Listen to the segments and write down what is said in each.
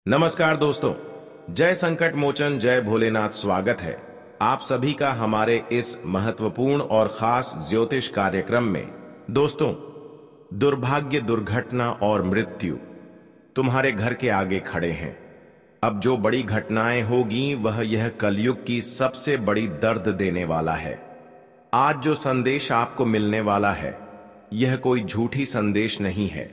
नमस्कार दोस्तों। जय संकट मोचन जय भोलेनाथ। स्वागत है आप सभी का हमारे इस महत्वपूर्ण और खास ज्योतिष कार्यक्रम में। दोस्तों, दुर्भाग्य, दुर्घटना और मृत्यु तुम्हारे घर के आगे खड़े हैं। अब जो बड़ी घटनाएं होगी वह यह कलयुग की सबसे बड़ी दर्द देने वाला है। आज जो संदेश आपको मिलने वाला है यह कोई झूठी संदेश नहीं है,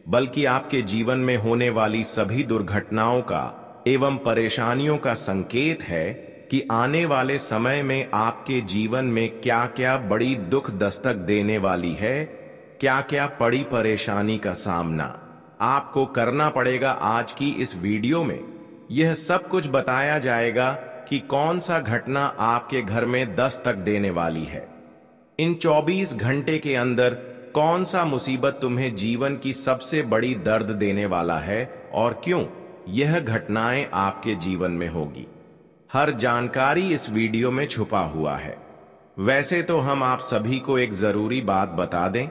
बल्कि आपके जीवन में होने वाली सभी दुर्घटनाओं का एवं परेशानियों का संकेत है कि आने वाले समय में आपके जीवन में क्या क्या बड़ी दुख दस्तक देने वाली है, क्या क्या बड़ी परेशानी का सामना आपको करना पड़ेगा। आज की इस वीडियो में यह सब कुछ बताया जाएगा कि कौन सा घटना आपके घर में दस्तक देने वाली है। इन 24 घंटे के अंदर कौन सा मुसीबत तुम्हें जीवन की सबसे बड़ी दर्द देने वाला है और क्यों यह घटनाएं आपके जीवन में होगी, हर जानकारी इस वीडियो में छुपा हुआ है। वैसे तो हम आप सभी को एक जरूरी बात बता दें,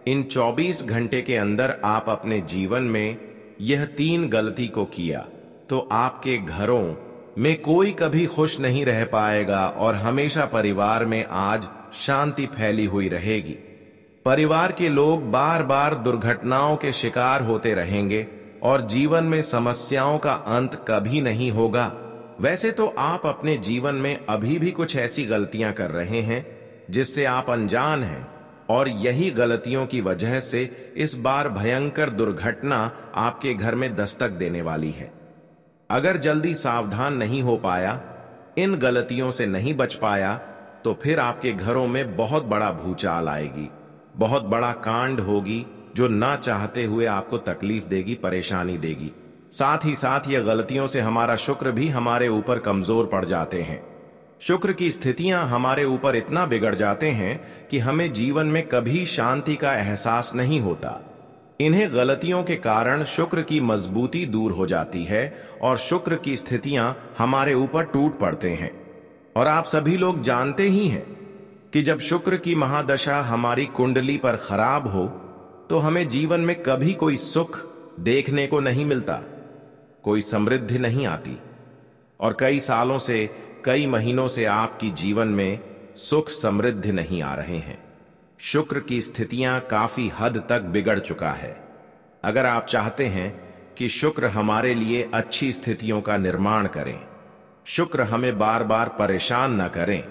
इन 24 घंटे के अंदर आप अपने जीवन में यह 3 गलती को किया तो आपके घरों में कोई कभी खुश नहीं रह पाएगा और हमेशा परिवार में आज शांति फैली हुई रहेगी। परिवार के लोग बार बार दुर्घटनाओं के शिकार होते रहेंगे और जीवन में समस्याओं का अंत कभी नहीं होगा। वैसे तो आप अपने जीवन में अभी भी कुछ ऐसी गलतियां कर रहे हैं जिससे आप अनजान हैं और यही गलतियों की वजह से इस बार भयंकर दुर्घटना आपके घर में दस्तक देने वाली है। अगर जल्दी सावधान नहीं हो पाया, इन गलतियों से नहीं बच पाया, तो फिर आपके घरों में बहुत बड़ा भूचाल आएगी, बहुत बड़ा कांड होगी जो ना चाहते हुए आपको तकलीफ देगी, परेशानी देगी। साथ ही साथ यह गलतियों से हमारा शुक्र भी हमारे ऊपर कमजोर पड़ जाते हैं। शुक्र की स्थितियां हमारे ऊपर इतना बिगड़ जाते हैं कि हमें जीवन में कभी शांति का एहसास नहीं होता। इन्हें गलतियों के कारण शुक्र की मजबूती दूर हो जाती है और शुक्र की स्थितियां हमारे ऊपर टूट पड़ते हैं। और आप सभी लोग जानते ही हैं कि जब शुक्र की महादशा हमारी कुंडली पर खराब हो तो हमें जीवन में कभी कोई सुख देखने को नहीं मिलता, कोई समृद्धि नहीं आती और कई सालों से, कई महीनों से आपकी जीवन में सुख समृद्धि नहीं आ रहे हैं। शुक्र की स्थितियां काफी हद तक बिगड़ चुका है। अगर आप चाहते हैं कि शुक्र हमारे लिए अच्छी स्थितियों का निर्माण करें, शुक्र हमें बार बार परेशान न करें,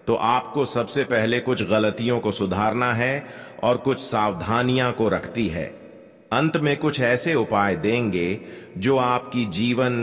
तो आपको सबसे पहले कुछ गलतियों को सुधारना है और कुछ सावधानियां को रखती है। अंत में कुछ ऐसे उपाय देंगे जो आपकी जीवन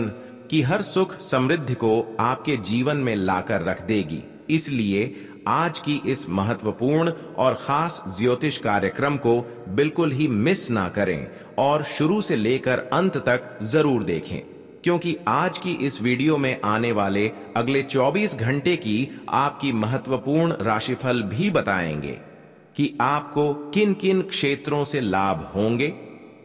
की हर सुख समृद्धि को आपके जीवन में लाकर रख देगी। इसलिए आज की इस महत्वपूर्ण और खास ज्योतिष कार्यक्रम को बिल्कुल ही मिस ना करें और शुरू से लेकर अंत तक जरूर देखें, क्योंकि आज की इस वीडियो में आने वाले अगले 24 घंटे की आपकी महत्वपूर्ण राशिफल भी बताएंगे कि आपको किन किन क्षेत्रों से लाभ होंगे,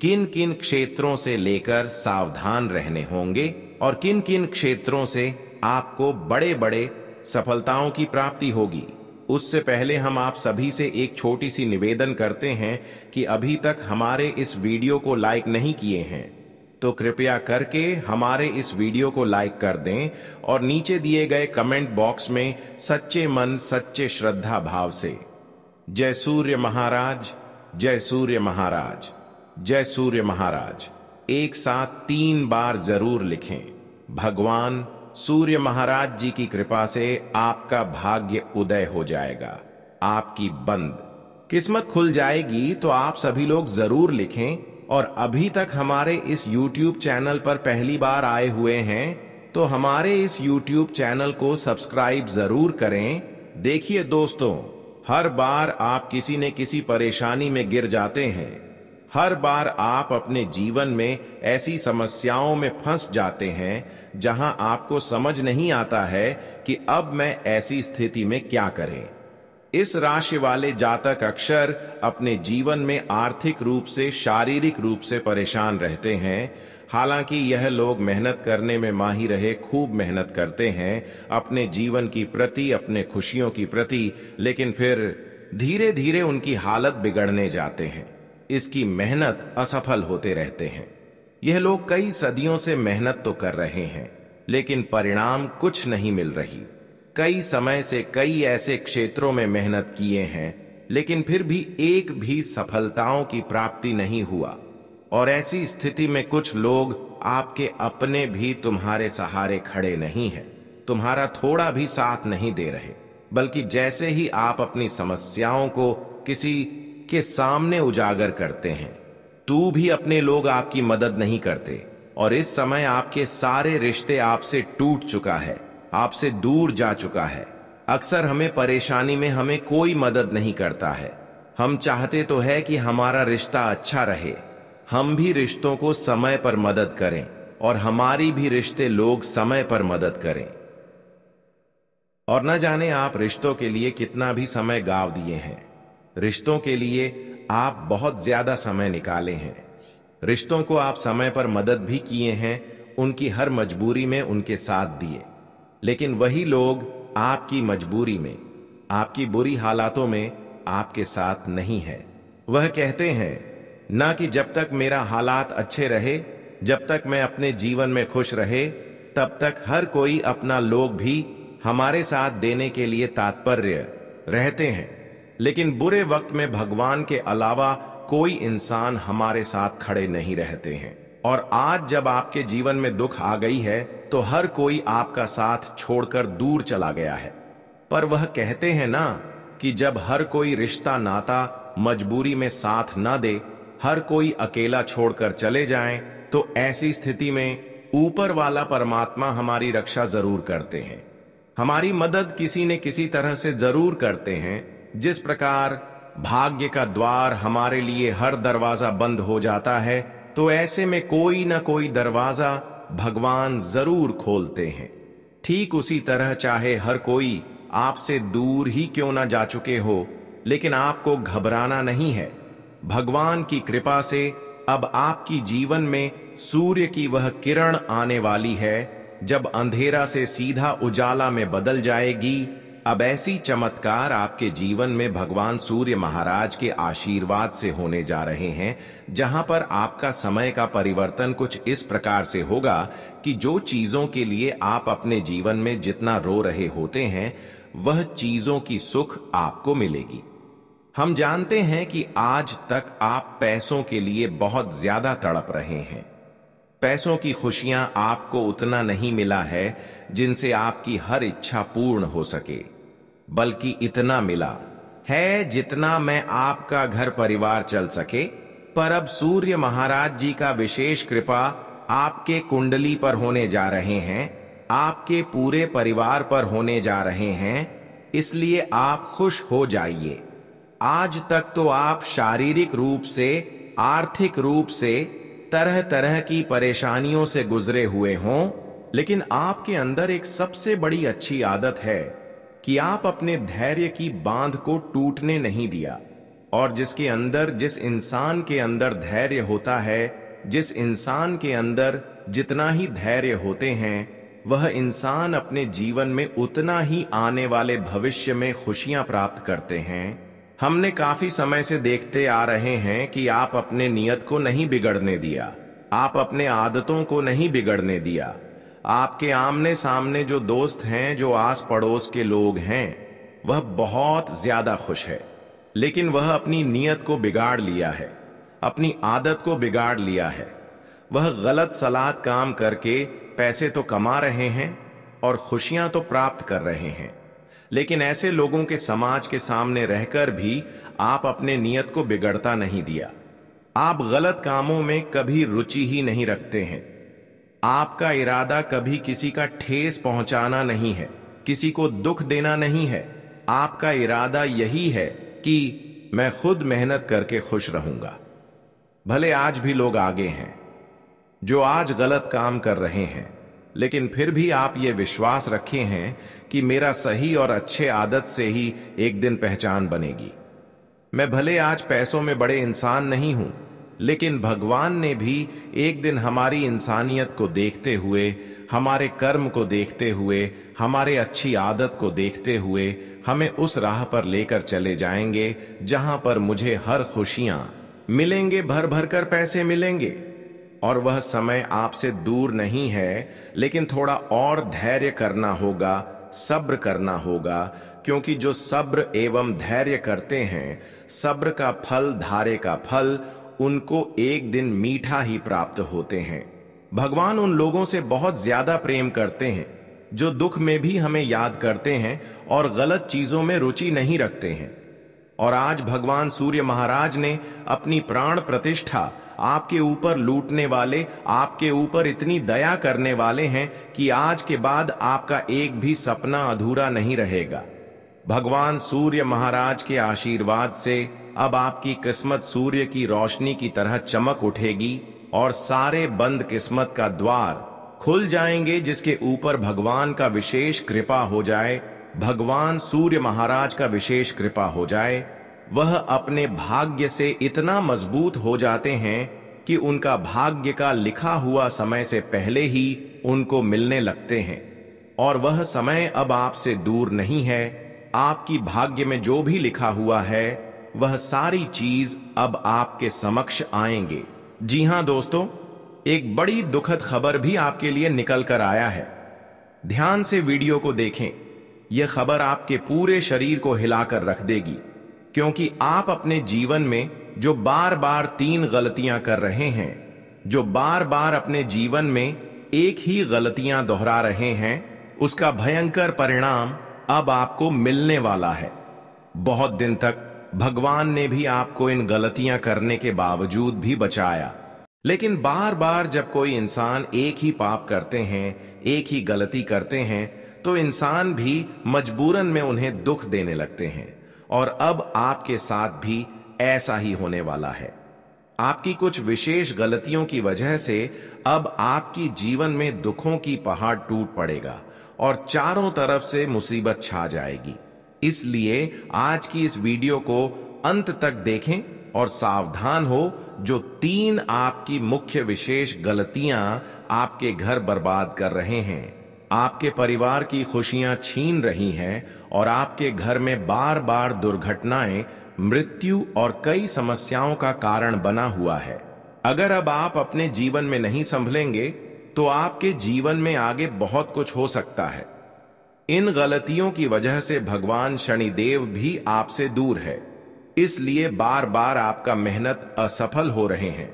किन किन क्षेत्रों से लेकर सावधान रहने होंगे और किन किन क्षेत्रों से आपको बड़े बड़े सफलताओं की प्राप्ति होगी। उससे पहले हम आप सभी से एक छोटी सी निवेदन करते हैं कि अभी तक हमारे इस वीडियो को लाइक नहीं किए हैं तो कृपया करके हमारे इस वीडियो को लाइक कर दें और नीचे दिए गए कमेंट बॉक्स में सच्चे मन, सच्चे श्रद्धा भाव से जय सूर्य महाराज, जय सूर्य महाराज, जय सूर्य महाराज एक साथ 3 बार जरूर लिखें। भगवान सूर्य महाराज जी की कृपा से आपका भाग्य उदय हो जाएगा, आपकी बंद किस्मत खुल जाएगी। तो आप सभी लोग जरूर लिखें और अभी तक हमारे इस YouTube चैनल पर पहली बार आए हुए हैं तो हमारे इस YouTube चैनल को सब्सक्राइब जरूर करें। देखिए दोस्तों, हर बार आप किसी न किसी परेशानी में गिर जाते हैं, हर बार आप अपने जीवन में ऐसी समस्याओं में फंस जाते हैं जहां आपको समझ नहीं आता है कि अब मैं ऐसी स्थिति में क्या करें। इस राशि वाले जातक अक्सर अपने जीवन में आर्थिक रूप से, शारीरिक रूप से परेशान रहते हैं। हालांकि यह लोग मेहनत करने में माहिर रहे, खूब मेहनत करते हैं अपने जीवन की प्रति, अपने खुशियों की प्रति, लेकिन फिर धीरे धीरे उनकी हालत बिगड़ने जाते हैं। इसकी मेहनत असफल होते रहते हैं। यह लोग कई सदियों से मेहनत तो कर रहे हैं, लेकिन परिणाम कुछ नहीं मिल रही। कई समय से कई ऐसे क्षेत्रों में मेहनत किए हैं, लेकिन फिर भी एक भी सफलताओं की प्राप्ति नहीं हुआ। और ऐसी स्थिति में कुछ लोग आपके अपने भी तुम्हारे सहारे खड़े नहीं हैं, तुम्हारा थोड़ा भी साथ नहीं दे रहे, बल्कि जैसे ही आप अपनी समस्याओं को किसी के सामने उजागर करते हैं, तू भी अपने लोग आपकी मदद नहीं करते। और इस समय आपके सारे रिश्ते आपसे टूट चुका है, आपसे दूर जा चुका है। अक्सर हमें परेशानी में हमें कोई मदद नहीं करता है। हम चाहते तो है कि हमारा रिश्ता अच्छा रहे, हम भी रिश्तों को समय पर मदद करें और हमारी भी रिश्ते लोग समय पर मदद करें। और न जाने आप रिश्तों के लिए कितना भी समय गांव दिए हैं, रिश्तों के लिए आप बहुत ज्यादा समय निकाले हैं, रिश्तों को आप समय पर मदद भी किए हैं, उनकी हर मजबूरी में उनके साथ दिए। लेकिन वही लोग आपकी मजबूरी में, आपकी बुरी हालातों में आपके साथ नहीं है। वह कहते हैं ना कि जब तक मेरा हालात अच्छे रहे, जब तक मैं अपने जीवन में खुश रहे, तब तक हर कोई अपना लोग भी हमारे साथ देने के लिए तात्पर्य रहते हैं। लेकिन बुरे वक्त में भगवान के अलावा कोई इंसान हमारे साथ खड़े नहीं रहते हैं। और आज जब आपके जीवन में दुख आ गई है, तो हर कोई आपका साथ छोड़कर दूर चला गया है। पर वह कहते हैं ना कि जब हर कोई रिश्ता नाता मजबूरी में साथ ना दे, हर कोई अकेला छोड़कर चले जाएं, तो ऐसी स्थिति में ऊपर वाला परमात्मा हमारी रक्षा जरूर करते हैं, हमारी मदद किसी न किसी तरह से जरूर करते हैं। जिस प्रकार भाग्य का द्वार हमारे लिए हर दरवाजा बंद हो जाता है, तो ऐसे में कोई ना कोई दरवाजा भगवान जरूर खोलते हैं। ठीक उसी तरह चाहे हर कोई आपसे दूर ही क्यों ना जा चुके हो, लेकिन आपको घबराना नहीं है। भगवान की कृपा से अब आपकी जीवन में सूर्य की वह किरण आने वाली है, जब अंधेरा से सीधा उजाला में बदल जाएगी। अब ऐसी चमत्कार आपके जीवन में भगवान सूर्य महाराज के आशीर्वाद से होने जा रहे हैं, जहां पर आपका समय का परिवर्तन कुछ इस प्रकार से होगा कि जो चीजों के लिए आप अपने जीवन में जितना रो रहे होते हैं, वह चीजों की सुख आपको मिलेगी। हम जानते हैं कि आज तक आप पैसों के लिए बहुत ज्यादा तड़प रहे हैं। पैसों की खुशियां आपको उतना नहीं मिला है जिनसे आपकी हर इच्छा पूर्ण हो सके, बल्कि इतना मिला है जितना में आपका घर परिवार चल सके। पर अब सूर्य महाराज जी का विशेष कृपा आपके कुंडली पर होने जा रहे हैं, आपके पूरे परिवार पर होने जा रहे हैं, इसलिए आप खुश हो जाइए। आज तक तो आप शारीरिक रूप से, आर्थिक रूप से तरह तरह की परेशानियों से गुजरे हुए हों, लेकिन आपके अंदर एक सबसे बड़ी अच्छी आदत है कि आप अपने धैर्य की बांध को टूटने नहीं दिया। और जिस इंसान के अंदर धैर्य होता है, जिस इंसान के अंदर जितना ही धैर्य होते हैं, वह इंसान अपने जीवन में उतना ही आने वाले भविष्य में खुशियां प्राप्त करते हैं। हमने काफी समय से देखते आ रहे हैं कि आप अपने नियत को नहीं बिगड़ने दिया, आप अपने आदतों को नहीं बिगड़ने दिया। आपके आमने सामने जो दोस्त हैं, जो आस पड़ोस के लोग हैं, वह बहुत ज्यादा खुश है, लेकिन वह अपनी नियत को बिगाड़ लिया है, अपनी आदत को बिगाड़ लिया है। वह गलत सलात काम करके पैसे तो कमा रहे हैं और खुशियां तो प्राप्त कर रहे हैं, लेकिन ऐसे लोगों के समाज के सामने रहकर भी आप अपने नियत को बिगड़ता नहीं दिया। आप गलत कामों में कभी रुचि ही नहीं रखते हैं। आपका इरादा कभी किसी का ठेस पहुंचाना नहीं है, किसी को दुख देना नहीं है। आपका इरादा यही है कि मैं खुद मेहनत करके खुश रहूंगा। भले आज भी लोग आगे हैं जो आज गलत काम कर रहे हैं, लेकिन फिर भी आप ये विश्वास रखे हैं कि मेरा सही और अच्छे आदत से ही एक दिन पहचान बनेगी। मैं भले आज पैसों में बड़े इंसान नहीं हूं, लेकिन भगवान ने भी एक दिन हमारी इंसानियत को देखते हुए, हमारे कर्म को देखते हुए, हमारे अच्छी आदत को देखते हुए हमें उस राह पर लेकर चले जाएंगे जहां पर मुझे हर खुशियां मिलेंगे, भर भर कर पैसे मिलेंगे। और वह समय आपसे दूर नहीं है, लेकिन थोड़ा और धैर्य करना होगा, सब्र करना होगा, क्योंकि जो सब्र एवं धैर्य करते हैं, सब्र का फल धारे का फल उनको एक दिन मीठा ही प्राप्त होते हैं। भगवान उन लोगों से बहुत ज्यादा प्रेम करते हैं जो दुख में भी हमें याद करते हैं और गलत चीजों में रुचि नहीं रखते हैं। और आज भगवान सूर्य महाराज ने अपनी प्राण प्रतिष्ठा आपके ऊपर लूटने वाले, आपके ऊपर इतनी दया करने वाले हैं कि आज के बाद आपका एक भी सपना अधूरा नहीं रहेगा। भगवान सूर्य महाराज के आशीर्वाद से अब आपकी किस्मत सूर्य की रोशनी की तरह चमक उठेगी और सारे बंद किस्मत का द्वार खुल जाएंगे, जिसके ऊपर भगवान का विशेष कृपा हो जाए, भगवान सूर्य महाराज का विशेष कृपा हो जाए। वह अपने भाग्य से इतना मजबूत हो जाते हैं कि उनका भाग्य का लिखा हुआ समय से पहले ही उनको मिलने लगते हैं, और वह समय अब आपसे दूर नहीं है। आपकी भाग्य में जो भी लिखा हुआ है वह सारी चीज अब आपके समक्ष आएंगे। जी हां दोस्तों, एक बड़ी दुखद खबर भी आपके लिए निकल कर आया है। ध्यान से वीडियो को देखें। यह खबर आपके पूरे शरीर को हिलाकर रख देगी, क्योंकि आप अपने जीवन में जो बार बार 3 गलतियां कर रहे हैं, जो बार बार अपने जीवन में एक ही गलतियां दोहरा रहे हैं, उसका भयंकर परिणाम अब आपको मिलने वाला है। बहुत दिन तक भगवान ने भी आपको इन गलतियां करने के बावजूद भी बचाया, लेकिन बार बार जब कोई इंसान एक ही पाप करते हैं, एक ही गलती करते हैं, तो इंसान भी मजबूरन में उन्हें दुख देने लगते हैं। और अब आपके साथ भी ऐसा ही होने वाला है। आपकी कुछ विशेष गलतियों की वजह से अब आपकी जीवन में दुखों की पहाड़ टूट पड़ेगा और चारों तरफ से मुसीबत छा जाएगी। इसलिए आज की इस वीडियो को अंत तक देखें और सावधान हो। जो 3 आपकी मुख्य विशेष गलतियां आपके घर बर्बाद कर रहे हैं, आपके परिवार की खुशियां छीन रही हैं और आपके घर में बार बार दुर्घटनाएं, मृत्यु और कई समस्याओं का कारण बना हुआ है। अगर अब आप अपने जीवन में नहीं संभलेंगे तो आपके जीवन में आगे बहुत कुछ हो सकता है। इन गलतियों की वजह से भगवान शनिदेव भी आपसे दूर है, इसलिए बार बार आपका मेहनत असफल हो रहे हैं,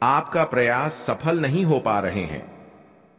आपका प्रयास सफल नहीं हो पा रहे हैं।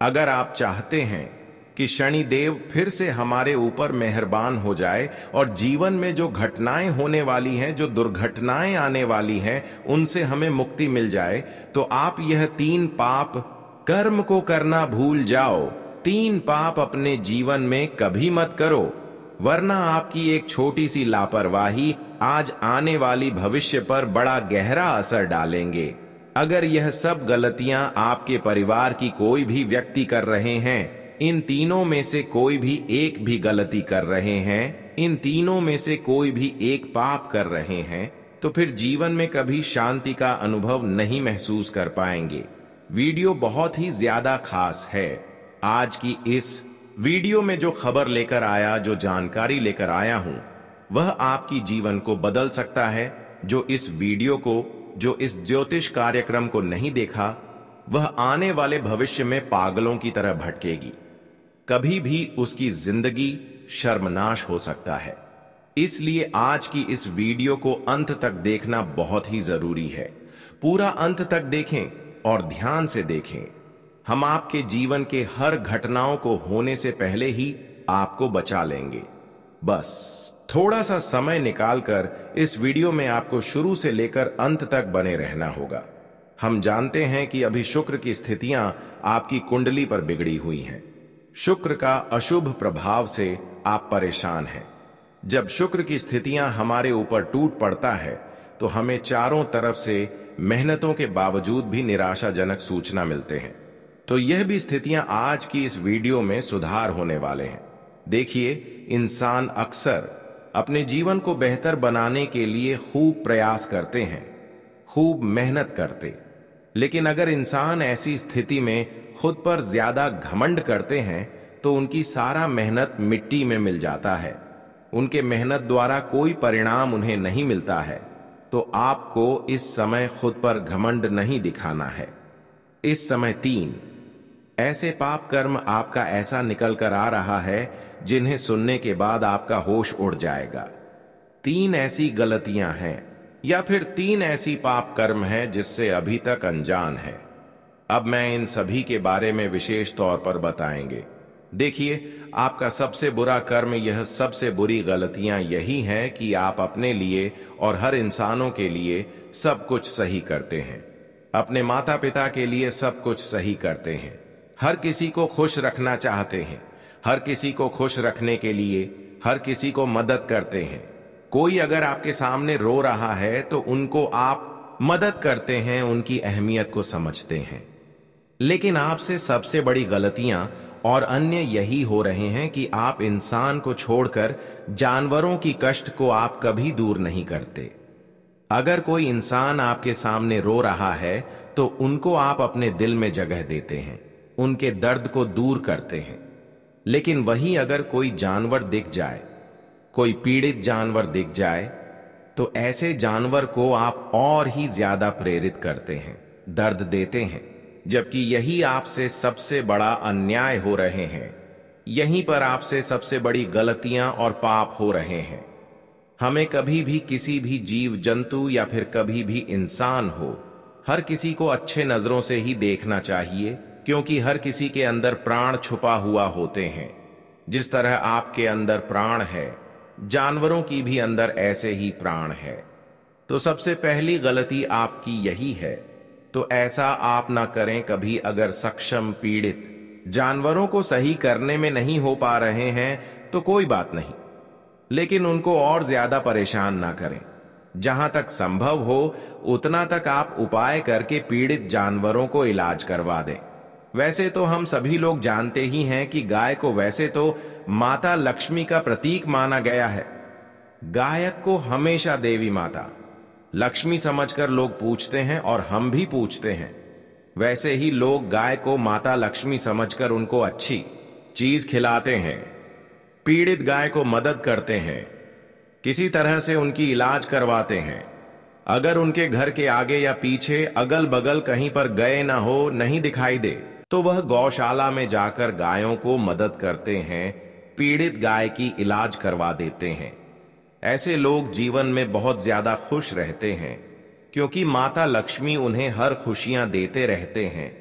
अगर आप चाहते हैं कि शनिदेव फिर से हमारे ऊपर मेहरबान हो जाए और जीवन में जो घटनाएं होने वाली हैं, जो दुर्घटनाएं आने वाली हैं, उनसे हमें मुक्ति मिल जाए, तो आप यह 3 पाप कर्म को करना भूल जाओ। 3 पाप अपने जीवन में कभी मत करो, वरना आपकी एक छोटी सी लापरवाही आज आने वाली भविष्य पर बड़ा गहरा असर डालेंगे। अगर यह सब गलतियां आपके परिवार की कोई भी व्यक्ति कर रहे हैं, इन तीनों में से कोई भी एक भी गलती कर रहे हैं, इन तीनों में से कोई भी एक पाप कर रहे हैं, तो फिर जीवन में कभी शांति का अनुभव नहीं महसूस कर पाएंगे। वीडियो बहुत ही ज्यादा खास है। आज की इस वीडियो में जो खबर लेकर आया, जो जानकारी लेकर आया हूं, वह आपकी जीवन को बदल सकता है। जो इस वीडियो को, जो इस ज्योतिष कार्यक्रम को नहीं देखा, वह आने वाले भविष्य में पागलों की तरह भटकेगी। कभी भी उसकी जिंदगी शर्मनाश हो सकता है। इसलिए आज की इस वीडियो को अंत तक देखना बहुत ही जरूरी है। पूरा अंत तक देखें और ध्यान से देखें। हम आपके जीवन के हर घटनाओं को होने से पहले ही आपको बचा लेंगे। बस थोड़ा सा समय निकालकर इस वीडियो में आपको शुरू से लेकर अंत तक बने रहना होगा। हम जानते हैं कि अभी शुक्र की स्थितियां आपकी कुंडली पर बिगड़ी हुई हैं। शुक्र का अशुभ प्रभाव से आप परेशान हैं। जब शुक्र की स्थितियां हमारे ऊपर टूट पड़ता है तो हमें चारों तरफ से मेहनतों के बावजूद भी निराशाजनक सूचना मिलते हैं। तो यह भी स्थितियां आज की इस वीडियो में सुधार होने वाले हैं। देखिए, इंसान अक्सर अपने जीवन को बेहतर बनाने के लिए खूब प्रयास करते हैं, खूब मेहनत करते, लेकिन अगर इंसान ऐसी स्थिति में खुद पर ज्यादा घमंड करते हैं तो उनकी सारा मेहनत मिट्टी में मिल जाता है। उनके मेहनत द्वारा कोई परिणाम उन्हें नहीं मिलता है। तो आपको इस समय खुद पर घमंड नहीं दिखाना है। इस समय 3 ऐसे पाप कर्म आपका ऐसा निकल कर आ रहा है जिन्हें सुनने के बाद आपका होश उड़ जाएगा। 3 ऐसी गलतियां हैं या फिर 3 ऐसी पाप कर्म है जिससे अभी तक अनजान है। अब मैं इन सभी के बारे में विशेष तौर पर बताएंगे। देखिए, आपका सबसे बुरा कर्म, यह सबसे बुरी गलतियां यही हैं कि आप अपने लिए और हर इंसानों के लिए सब कुछ सही करते हैं। अपने माता पिता के लिए सब कुछ सही करते हैं। हर किसी को खुश रखना चाहते हैं। हर किसी को खुश रखने के लिए हर किसी को मदद करते हैं। कोई अगर आपके सामने रो रहा है तो उनको आप मदद करते हैं, उनकी अहमियत को समझते हैं। लेकिन आपसे सबसे बड़ी गलतियां और अन्य यही हो रहे हैं कि आप इंसान को छोड़कर जानवरों की कष्ट को आप कभी दूर नहीं करते। अगर कोई इंसान आपके सामने रो रहा है तो उनको आप अपने दिल में जगह देते हैं, उनके दर्द को दूर करते हैं। लेकिन वही अगर कोई जानवर दिख जाए, कोई पीड़ित जानवर दिख जाए, तो ऐसे जानवर को आप और ही ज्यादा प्रेरित करते हैं, दर्द देते हैं, जबकि यही आपसे सबसे बड़ा अन्याय हो रहे हैं। यहीं पर आपसे सबसे बड़ी गलतियां और पाप हो रहे हैं। हमें कभी भी किसी भी जीव जंतु या फिर कभी भी इंसान हो, हर किसी को अच्छे नजरों से ही देखना चाहिए, क्योंकि हर किसी के अंदर प्राण छुपा हुआ होते हैं। जिस तरह आपके अंदर प्राण है, जानवरों की भी अंदर ऐसे ही प्राण है। तो सबसे पहली गलती आपकी यही है। तो ऐसा आप ना करें कभी। अगर सक्षम पीड़ित जानवरों को सही करने में नहीं हो पा रहे हैं तो कोई बात नहीं, लेकिन उनको और ज्यादा परेशान ना करें। जहां तक संभव हो उतना तक आप उपाय करके पीड़ित जानवरों को इलाज करवा दें। वैसे तो हम सभी लोग जानते ही हैं कि गाय को वैसे तो माता लक्ष्मी का प्रतीक माना गया है। गायक को हमेशा देवी माता लक्ष्मी समझकर लोग पूछते हैं और हम भी पूछते हैं। वैसे ही लोग गाय को माता लक्ष्मी समझकर उनको अच्छी चीज खिलाते हैं, पीड़ित गाय को मदद करते हैं, किसी तरह से उनकी इलाज करवाते हैं। अगर उनके घर के आगे या पीछे अगल बगल कहीं पर गए ना हो, नहीं दिखाई दे, तो वह गौशाला में जाकर गायों को मदद करते हैं, पीड़ित गाय की इलाज करवा देते हैं। ऐसे लोग जीवन में बहुत ज्यादा खुश रहते हैं, क्योंकि माता लक्ष्मी उन्हें हर खुशियां देते रहते हैं।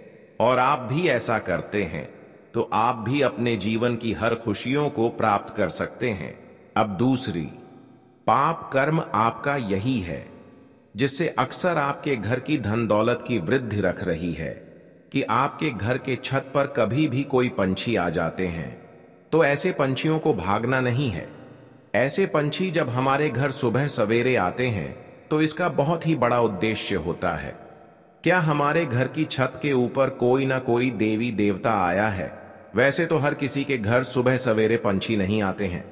और आप भी ऐसा करते हैं तो आप भी अपने जीवन की हर खुशियों को प्राप्त कर सकते हैं। अब दूसरी पाप कर्म आपका यही है, जिससे अक्सर आपके घर की धन दौलत की वृद्धि रख रही है, कि आपके घर के छत पर कभी भी कोई पंछी आ जाते हैं तो ऐसे पंछियों को भागना नहीं है। ऐसे पंछी जब हमारे घर सुबह सवेरे आते हैं तो इसका बहुत ही बड़ा उद्देश्य होता है। क्या हमारे घर की छत के ऊपर कोई ना कोई देवी देवता आया है? वैसे तो हर किसी के घर सुबह सवेरे पंछी नहीं आते हैं।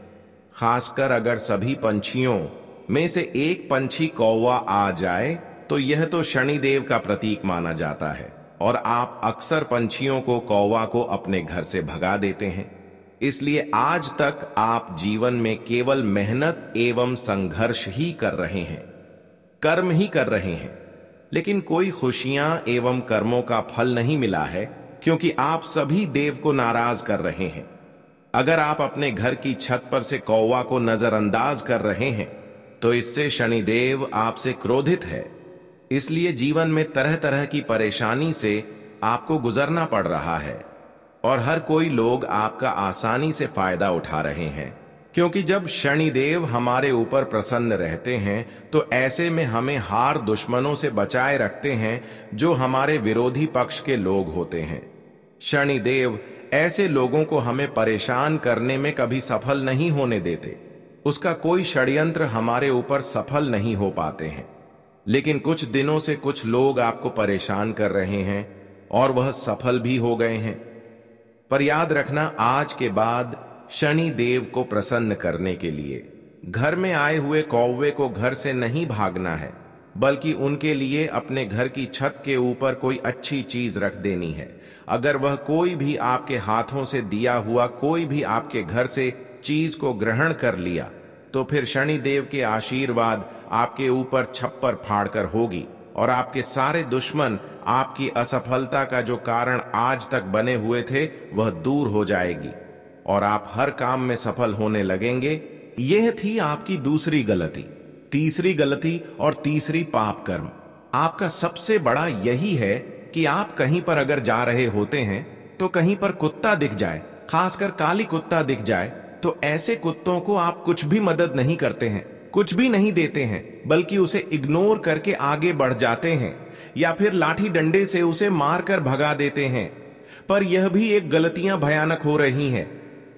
खासकर अगर सभी पंछियों में से एक पंछी कौवा आ जाए तो यह तो शनिदेव का प्रतीक माना जाता है, और आप अक्सर पंछियों को, कौवा को अपने घर से भगा देते हैं। इसलिए आज तक आप जीवन में केवल मेहनत एवं संघर्ष ही कर रहे हैं, कर्म ही कर रहे हैं, लेकिन कोई खुशियां एवं कर्मों का फल नहीं मिला है, क्योंकि आप सभी देव को नाराज कर रहे हैं। अगर आप अपने घर की छत पर से कौवा को नजरअंदाज कर रहे हैं तो इससे शनिदेव आपसे क्रोधित है। इसलिए जीवन में तरह तरह की परेशानी से आपको गुजरना पड़ रहा है, और हर कोई लोग आपका आसानी से फायदा उठा रहे हैं, क्योंकि जब शनिदेव हमारे ऊपर प्रसन्न रहते हैं तो ऐसे में हमें हार दुश्मनों से बचाए रखते हैं, जो हमारे विरोधी पक्ष के लोग होते हैं। शनिदेव ऐसे लोगों को हमें परेशान करने में कभी सफल नहीं होने देते। उसका कोई षड्यंत्र हमारे ऊपर सफल नहीं हो पाते हैं। लेकिन कुछ दिनों से कुछ लोग आपको परेशान कर रहे हैं और वह सफल भी हो गए हैं। पर याद रखना, आज के बाद शनि देव को प्रसन्न करने के लिए घर में आए हुए कौवे को घर से नहीं भागना है, बल्कि उनके लिए अपने घर की छत के ऊपर कोई अच्छी चीज रख देनी है। अगर वह कोई भी आपके हाथों से दिया हुआ कोई भी आपके घर से चीज को ग्रहण कर लिया तो फिर शनि देव के आशीर्वाद आपके ऊपर छप्पर फाड़कर होगी और आपके सारे दुश्मन आपकी असफलता का जो कारण आज तक बने हुए थे वह दूर हो जाएगी और आप हर काम में सफल होने लगेंगे। यह थी आपकी दूसरी गलती। तीसरी गलती और तीसरी पाप कर्म। आपका सबसे बड़ा यही है कि आप कहीं पर अगर जा रहे होते हैं तो कहीं पर कुत्ता दिख जाए, खासकर काली कुत्ता दिख जाए, तो ऐसे कुत्तों को आप कुछ भी मदद नहीं करते हैं, कुछ भी नहीं देते हैं, बल्कि उसे इग्नोर करके आगे बढ़ जाते हैं या फिर लाठी डंडे से उसे मारकर भगा देते हैं। पर यह भी एक गलतियां भयानक हो रही हैं।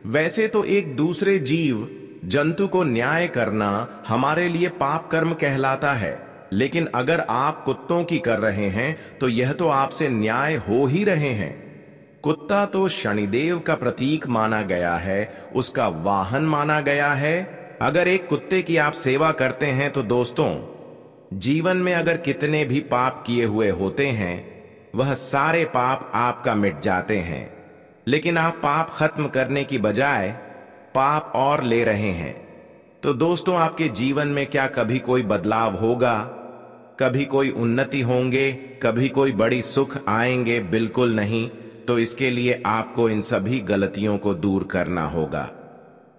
वैसे तो एक दूसरे जीव जंतु को न्याय करना हमारे लिए पाप कर्म कहलाता है, लेकिन अगर आप कुत्तों की कर रहे हैं तो यह तो आपसे न्याय हो ही रहे हैं। कुत्ता तो शनिदेव का प्रतीक माना गया है, उसका वाहन माना गया है। अगर एक कुत्ते की आप सेवा करते हैं तो दोस्तों, जीवन में अगर कितने भी पाप किए हुए होते हैं वह सारे पाप आपका मिट जाते हैं। लेकिन आप पाप खत्म करने की बजाय पाप और ले रहे हैं। तो दोस्तों, आपके जीवन में क्या कभी कोई बदलाव होगा? कभी कोई उन्नति होंगे? कभी कोई बड़ी सुख आएंगे? बिल्कुल नहीं। तो इसके लिए आपको इन सभी गलतियों को दूर करना होगा।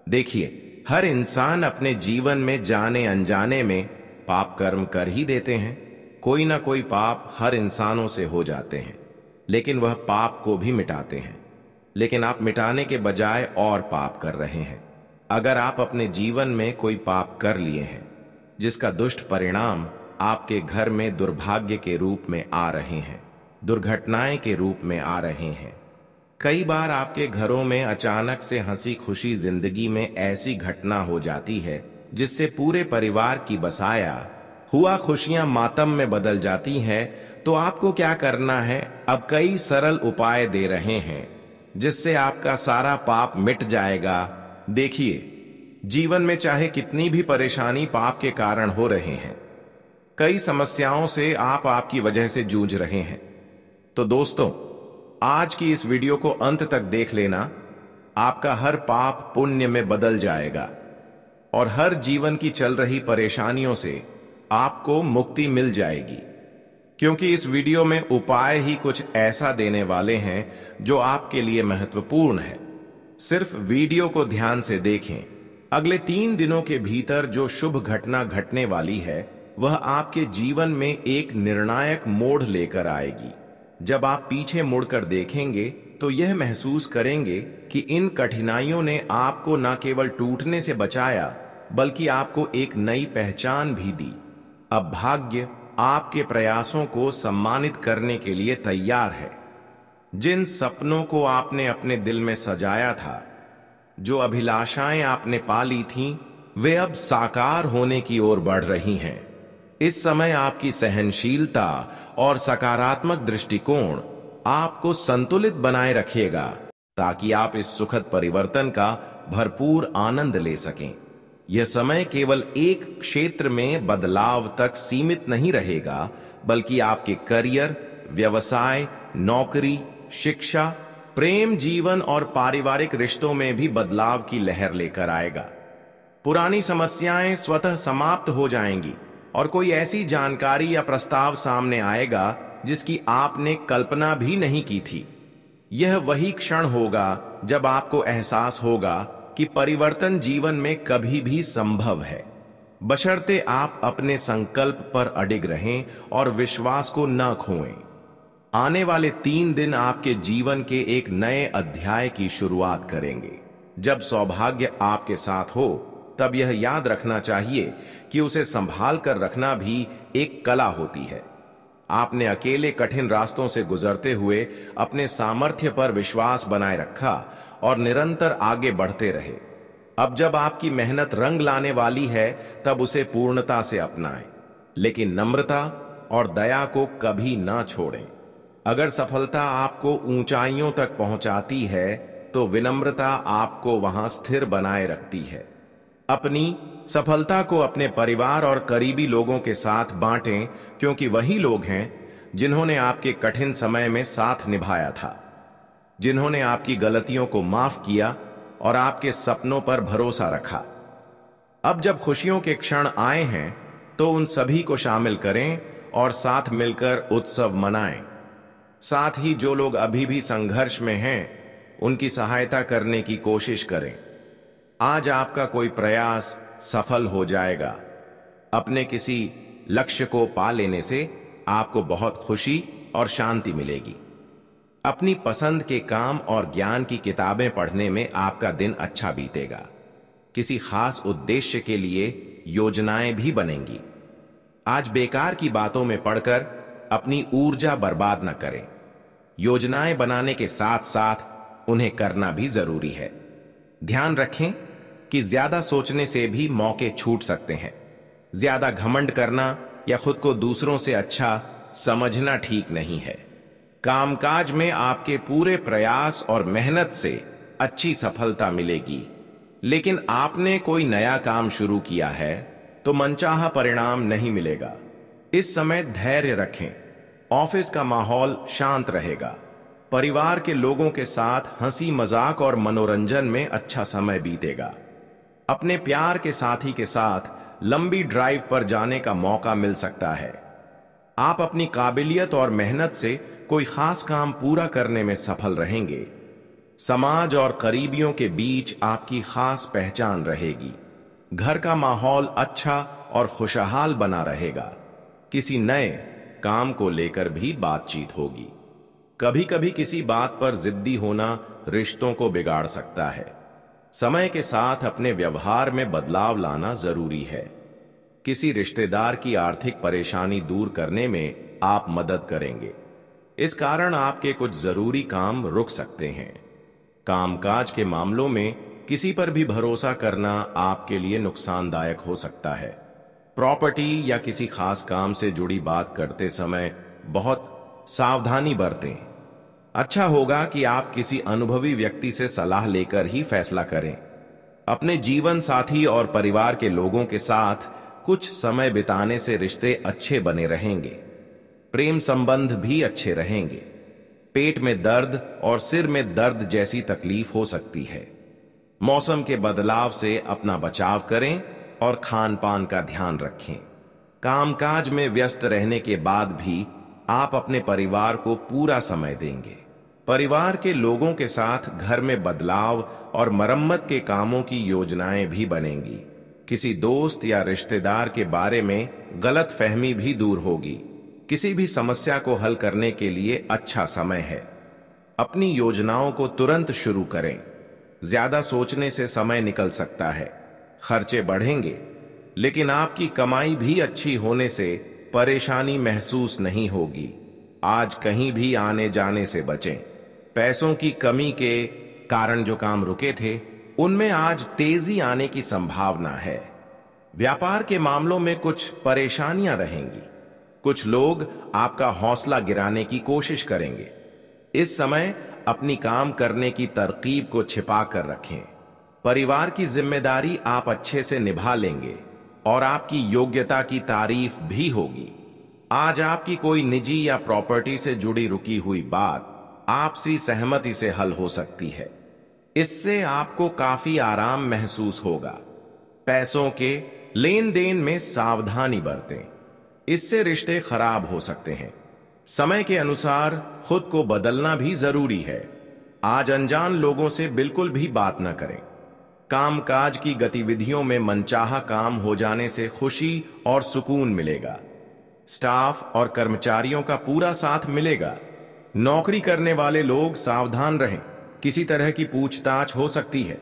देखिए, हर इंसान अपने जीवन में जाने अनजाने में पाप कर्म कर ही देते हैं। कोई ना कोई पाप हर इंसानों से हो जाते हैं, लेकिन वह पाप को भी मिटाते हैं। लेकिन आप मिटाने के बजाय और पाप कर रहे हैं। अगर आप अपने जीवन में कोई पाप कर लिए हैं जिसका दुष्ट परिणाम आपके घर में दुर्भाग्य के रूप में आ रहे हैं, दुर्घटनाएं के रूप में आ रहे हैं। कई बार आपके घरों में अचानक से हंसी खुशी जिंदगी में ऐसी घटना हो जाती है जिससे पूरे परिवार की बसाया हुआ खुशियां मातम में बदल जाती हैं। तो आपको क्या करना है? अब कई सरल उपाय दे रहे हैं जिससे आपका सारा पाप मिट जाएगा। देखिए, जीवन में चाहे कितनी भी परेशानी पाप के कारण हो रहे हैं, कई समस्याओं से आप आपकी वजह से जूझ रहे हैं, तो दोस्तों, आज की इस वीडियो को अंत तक देख लेना। आपका हर पाप पुण्य में बदल जाएगा और हर जीवन की चल रही परेशानियों से आपको मुक्ति मिल जाएगी, क्योंकि इस वीडियो में उपाय ही कुछ ऐसा देने वाले हैं जो आपके लिए महत्वपूर्ण है। सिर्फ वीडियो को ध्यान से देखें। अगले 3 दिनों के भीतर जो शुभ घटना घटने वाली है वह आपके जीवन में एक निर्णायक मोड़ लेकर आएगी। जब आप पीछे मुड़कर देखेंगे तो यह महसूस करेंगे कि इन कठिनाइयों ने आपको न केवल टूटने से बचाया बल्कि आपको एक नई पहचान भी दी। अब भाग्य आपके प्रयासों को सम्मानित करने के लिए तैयार है। जिन सपनों को आपने अपने दिल में सजाया था, जो अभिलाषाएं आपने पाली थीं, वे अब साकार होने की ओर बढ़ रही हैं। इस समय आपकी सहनशीलता और सकारात्मक दृष्टिकोण आपको संतुलित बनाए रखेगा ताकि आप इस सुखद परिवर्तन का भरपूर आनंद ले सकें। यह समय केवल एक क्षेत्र में बदलाव तक सीमित नहीं रहेगा, बल्कि आपके करियर, व्यवसाय, नौकरी, शिक्षा, प्रेम जीवन और पारिवारिक रिश्तों में भी बदलाव की लहर लेकर आएगा। पुरानी समस्याएं स्वतः समाप्त हो जाएंगी और कोई ऐसी जानकारी या प्रस्ताव सामने आएगा जिसकी आपने कल्पना भी नहीं की थी। यह वही क्षण होगा जब आपको एहसास होगा कि परिवर्तन जीवन में कभी भी संभव है, बशर्ते आप अपने संकल्प पर अडिग रहें और विश्वास को न खोएं। आने वाले 3 दिन आपके जीवन के एक नए अध्याय की शुरुआत करेंगे। जब सौभाग्य आपके साथ हो तब यह याद रखना चाहिए कि उसे संभाल कर रखना भी एक कला होती है। आपने अकेले कठिन रास्तों से गुजरते हुए अपने सामर्थ्य पर विश्वास बनाए रखा और निरंतर आगे बढ़ते रहे। अब जब आपकी मेहनत रंग लाने वाली है तब उसे पूर्णता से अपनाएं, लेकिन नम्रता और दया को कभी ना छोड़ें। अगर सफलता आपको ऊंचाइयों तक पहुंचाती है तो विनम्रता आपको वहां स्थिर बनाए रखती है। अपनी सफलता को अपने परिवार और करीबी लोगों के साथ बांटें, क्योंकि वही लोग हैं जिन्होंने आपके कठिन समय में साथ निभाया था, जिन्होंने आपकी गलतियों को माफ किया और आपके सपनों पर भरोसा रखा। अब जब खुशियों के क्षण आए हैं तो उन सभी को शामिल करें और साथ मिलकर उत्सव मनाएं। साथ ही जो लोग अभी भी संघर्ष में हैं, उनकी सहायता करने की कोशिश करें। आज आपका कोई प्रयास सफल हो जाएगा। अपने किसी लक्ष्य को पा लेने से आपको बहुत खुशी और शांति मिलेगी। अपनी पसंद के काम और ज्ञान की किताबें पढ़ने में आपका दिन अच्छा बीतेगा। किसी खास उद्देश्य के लिए योजनाएं भी बनेंगी। आज बेकार की बातों में पड़कर अपनी ऊर्जा बर्बाद न करें। योजनाएं बनाने के साथ साथ उन्हें करना भी जरूरी है। ध्यान रखें कि ज्यादा सोचने से भी मौके छूट सकते हैं। ज्यादा घमंड करना या खुद को दूसरों से अच्छा समझना ठीक नहीं है। कामकाज में आपके पूरे प्रयास और मेहनत से अच्छी सफलता मिलेगी, लेकिन आपने कोई नया काम शुरू किया है तो मनचाहा परिणाम नहीं मिलेगा। इस समय धैर्य रखें। ऑफिस का माहौल शांत रहेगा। परिवार के लोगों के साथ हंसी मजाक और मनोरंजन में अच्छा समय बीतेगा। अपने प्यार के साथी के साथ लंबी ड्राइव पर जाने का मौका मिल सकता है। आप अपनी काबिलियत और मेहनत से कोई खास काम पूरा करने में सफल रहेंगे। समाज और करीबियों के बीच आपकी खास पहचान रहेगी। घर का माहौल अच्छा और खुशहाल बना रहेगा। किसी नए काम को लेकर भी बातचीत होगी। कभी कभी किसी बात पर जिद्दी होना रिश्तों को बिगाड़ सकता है। समय के साथ अपने व्यवहार में बदलाव लाना जरूरी है। किसी रिश्तेदार की आर्थिक परेशानी दूर करने में आप मदद करेंगे। इस कारण आपके कुछ जरूरी काम रुक सकते हैं। कामकाज के मामलों में किसी पर भी भरोसा करना आपके लिए नुकसानदायक हो सकता है। प्रॉपर्टी या किसी खास काम से जुड़ी बात करते समय बहुत सावधानी बरतें। अच्छा होगा कि आप किसी अनुभवी व्यक्ति से सलाह लेकर ही फैसला करें। अपने जीवन साथी और परिवार के लोगों के साथ कुछ समय बिताने से रिश्ते अच्छे बने रहेंगे। प्रेम संबंध भी अच्छे रहेंगे। पेट में दर्द और सिर में दर्द जैसी तकलीफ हो सकती है। मौसम के बदलाव से अपना बचाव करें और खान पान का ध्यान रखें। कामकाज में व्यस्त रहने के बाद भी आप अपने परिवार को पूरा समय देंगे। परिवार के लोगों के साथ घर में बदलाव और मरम्मत के कामों की योजनाएं भी बनेंगी। किसी दोस्त या रिश्तेदार के बारे में गलत फहमी भी दूर होगी। किसी भी समस्या को हल करने के लिए अच्छा समय है। अपनी योजनाओं को तुरंत शुरू करें। ज्यादा सोचने से समय निकल सकता है। खर्चे बढ़ेंगे, लेकिन आपकी कमाई भी अच्छी होने से परेशानी महसूस नहीं होगी। आज कहीं भी आने जाने से बचें। पैसों की कमी के कारण जो काम रुके थे, उनमें आज तेजी आने की संभावना है। व्यापार के मामलों में कुछ परेशानियां रहेंगी। कुछ लोग आपका हौसला गिराने की कोशिश करेंगे। इस समय अपनी काम करने की तरकीब को छिपा कर रखें। परिवार की जिम्मेदारी आप अच्छे से निभा लेंगे और आपकी योग्यता की तारीफ भी होगी। आज आपकी कोई निजी या प्रॉपर्टी से जुड़ी रुकी हुई बात आपसी सहमति से हल हो सकती है। इससे आपको काफी आराम महसूस होगा। पैसों के लेन देन में सावधानी बरतें, इससे रिश्ते खराब हो सकते हैं। समय के अनुसार खुद को बदलना भी जरूरी है। आज अनजान लोगों से बिल्कुल भी बात न करें। कामकाज की गतिविधियों में मनचाहा काम हो जाने से खुशी और सुकून मिलेगा। स्टाफ और कर्मचारियों का पूरा साथ मिलेगा। नौकरी करने वाले लोग सावधान रहें। किसी तरह की पूछताछ हो सकती है।